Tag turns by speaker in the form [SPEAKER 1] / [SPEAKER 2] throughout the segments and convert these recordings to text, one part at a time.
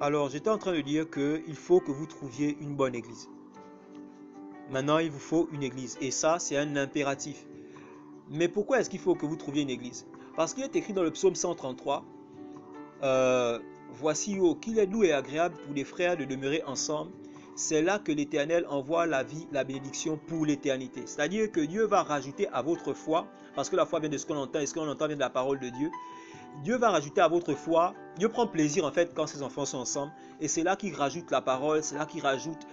[SPEAKER 1] Alors, j'étais en train de dire qu'il faut que vous trouviez une bonne église. Maintenant, il vous faut une église. Et ça, c'est un impératif. Mais pourquoi est-ce qu'il faut que vous trouviez une église? Parce qu'il est écrit dans le psaume 133, voici qu'il est doux et agréable pour les frères de demeurer ensemble. C'est là que l'Éternel envoie la vie, la bénédiction pour l'éternité. C'est-à-dire que Dieu va rajouter à votre foi, parce que la foi vient de ce qu'on entend, et ce qu'on entend vient de la parole de Dieu. Dieu va rajouter à votre foi. Dieu prend plaisir en fait quand ses enfants sont ensemble. Et c'est là qu'il rajoute la parole, c'est là qu'il rajoute.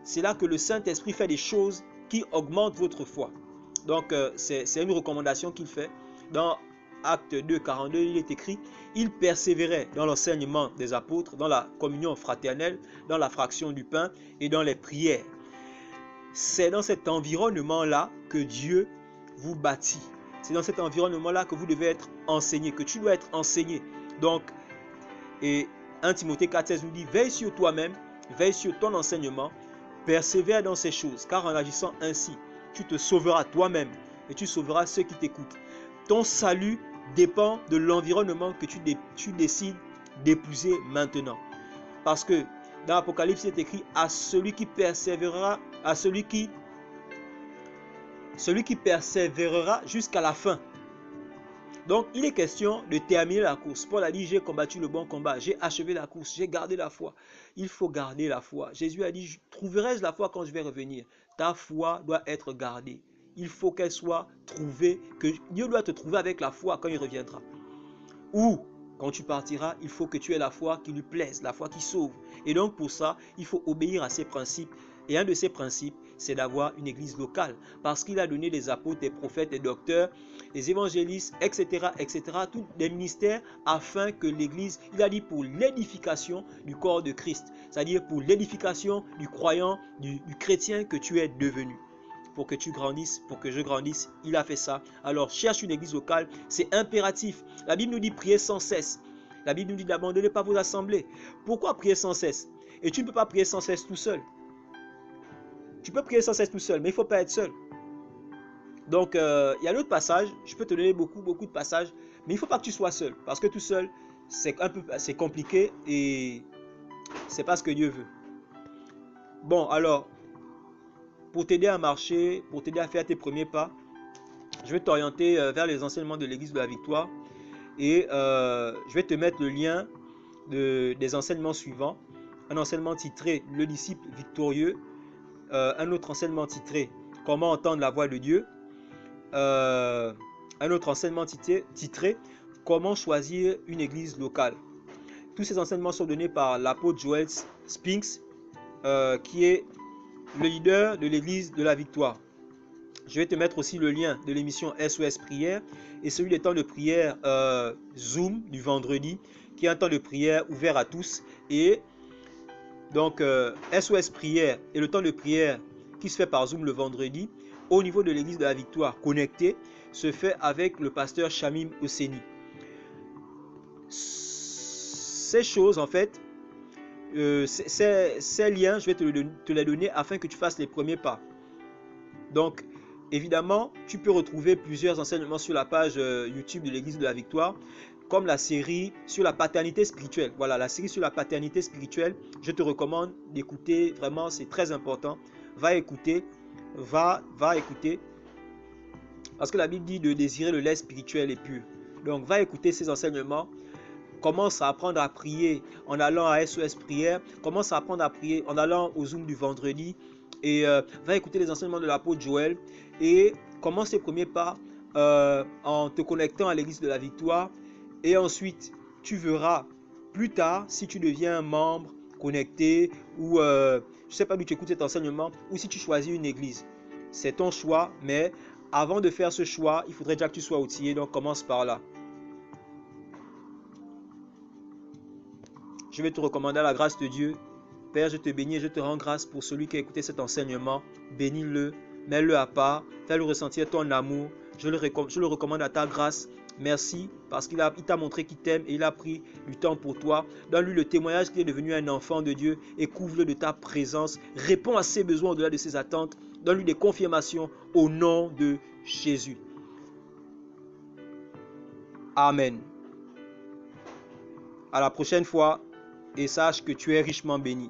[SPEAKER 1] C'est là que le Saint-Esprit fait des choses qui augmentent votre foi. Donc c'est une recommandation qu'il fait. Dans Acte 2, 42, il est écrit, il persévérait dans l'enseignement des apôtres, dans la communion fraternelle, dans la fraction du pain et dans les prières. C'est dans cet environnement-là que Dieu vous bâtit. C'est dans cet environnement-là que vous devez être enseigné, que tu dois être enseigné. Donc, et 1 Timothée 4,16 nous dit, veille sur toi-même, veille sur ton enseignement, persévère dans ces choses, car en agissant ainsi, tu te sauveras toi-même et tu sauveras ceux qui t'écoutent. Ton salut dépend de l'environnement que tu décides d'épouser maintenant. Parce que dans l'Apocalypse, il est écrit à celui qui persévérera, à celui qui persévérera jusqu'à la fin. Donc, il est question de terminer la course. Paul a dit, j'ai combattu le bon combat, j'ai achevé la course, j'ai gardé la foi. Il faut garder la foi. Jésus a dit, trouverai-je la foi quand je vais revenir? Ta foi doit être gardée. Il faut qu'elle soit trouvée, que Dieu doit te trouver avec la foi quand il reviendra. Ou, quand tu partiras, il faut que tu aies la foi qui lui plaise, la foi qui sauve. Et donc, pour ça, il faut obéir à ces principes. Et un de ces principes, c'est d'avoir une église locale. Parce qu'il a donné des apôtres, des prophètes, des docteurs, des évangélistes, etc., etc., tous des ministères, afin que l'église, il a dit pour l'édification du corps de Christ. C'est-à-dire pour l'édification du croyant, du chrétien que tu es devenu. Pour que tu grandisses, pour que je grandisse, il a fait ça. Alors cherche une église locale, c'est impératif. La Bible nous dit prier sans cesse. La Bible nous dit n'abandonnez pas vos assemblées. Pourquoi prier sans cesse? Et tu ne peux pas prier sans cesse tout seul. Tu peux prier sans cesse tout seul, mais il ne faut pas être seul. Donc il y a d'autres passages, je peux te donner beaucoup de passages, mais il ne faut pas que tu sois seul. Parce que tout seul, c'est compliqué et c'est pas ce que Dieu veut. Bon, alors, pour t'aider à marcher, pour t'aider à faire tes premiers pas, je vais t'orienter vers les enseignements de l'église de la Victoire et je vais te mettre le lien des enseignements suivants. Un enseignement titré Le disciple victorieux, un autre enseignement titré Comment entendre la voix de Dieu, un autre enseignement titré Comment choisir une église locale. Tous ces enseignements sont donnés par l'apôtre Joel Spinks, qui est le leader de l'église de la Victoire. Je vais te mettre aussi le lien de l'émission SOS Prière et celui des temps de prière Zoom du vendredi, qui est un temps de prière ouvert à tous. Et donc SOS Prière et le temps de prière qui se fait par Zoom le vendredi, au niveau de l'église de la Victoire connectée, se fait avec le pasteur Shamim Hosseini. Ces choses, en fait, ces liens, je vais te les donner afin que tu fasses les premiers pas. Donc, évidemment, tu peux retrouver plusieurs enseignements sur la page YouTube de l'église de la Victoire, comme la série sur la paternité spirituelle. Voilà, la série sur la paternité spirituelle, je te recommande d'écouter, vraiment, c'est très important. Va écouter, va écouter, parce que la Bible dit de désirer le lait spirituel et pur. Donc, va écouter ces enseignements. Commence à apprendre à prier en allant à SOS Prière. Commence à apprendre à prier en allant au Zoom du vendredi. Et va écouter les enseignements de l'apôtre Joël. Et commence tes premiers pas en te connectant à l'église de la Victoire. Et ensuite, tu verras plus tard si tu deviens un membre connecté ou je ne sais pas d'où tu écoutes cet enseignement ou si tu choisis une église. C'est ton choix, mais avant de faire ce choix, il faudrait déjà que tu sois outillé. Donc commence par là. Je vais te recommander à la grâce de Dieu. Père, je te bénis et je te rends grâce pour celui qui a écouté cet enseignement. Bénis-le, mets-le à part, fais-le ressentir ton amour. Je le recommande à ta grâce. Merci parce qu'il t'a montré qu'il t'aime et il a pris du temps pour toi. Donne-lui le témoignage qu'il est devenu un enfant de Dieu et couvre-le de ta présence. Réponds à ses besoins au-delà de ses attentes. Donne-lui des confirmations au nom de Jésus. Amen. À la prochaine fois. et sache que tu es richement béni.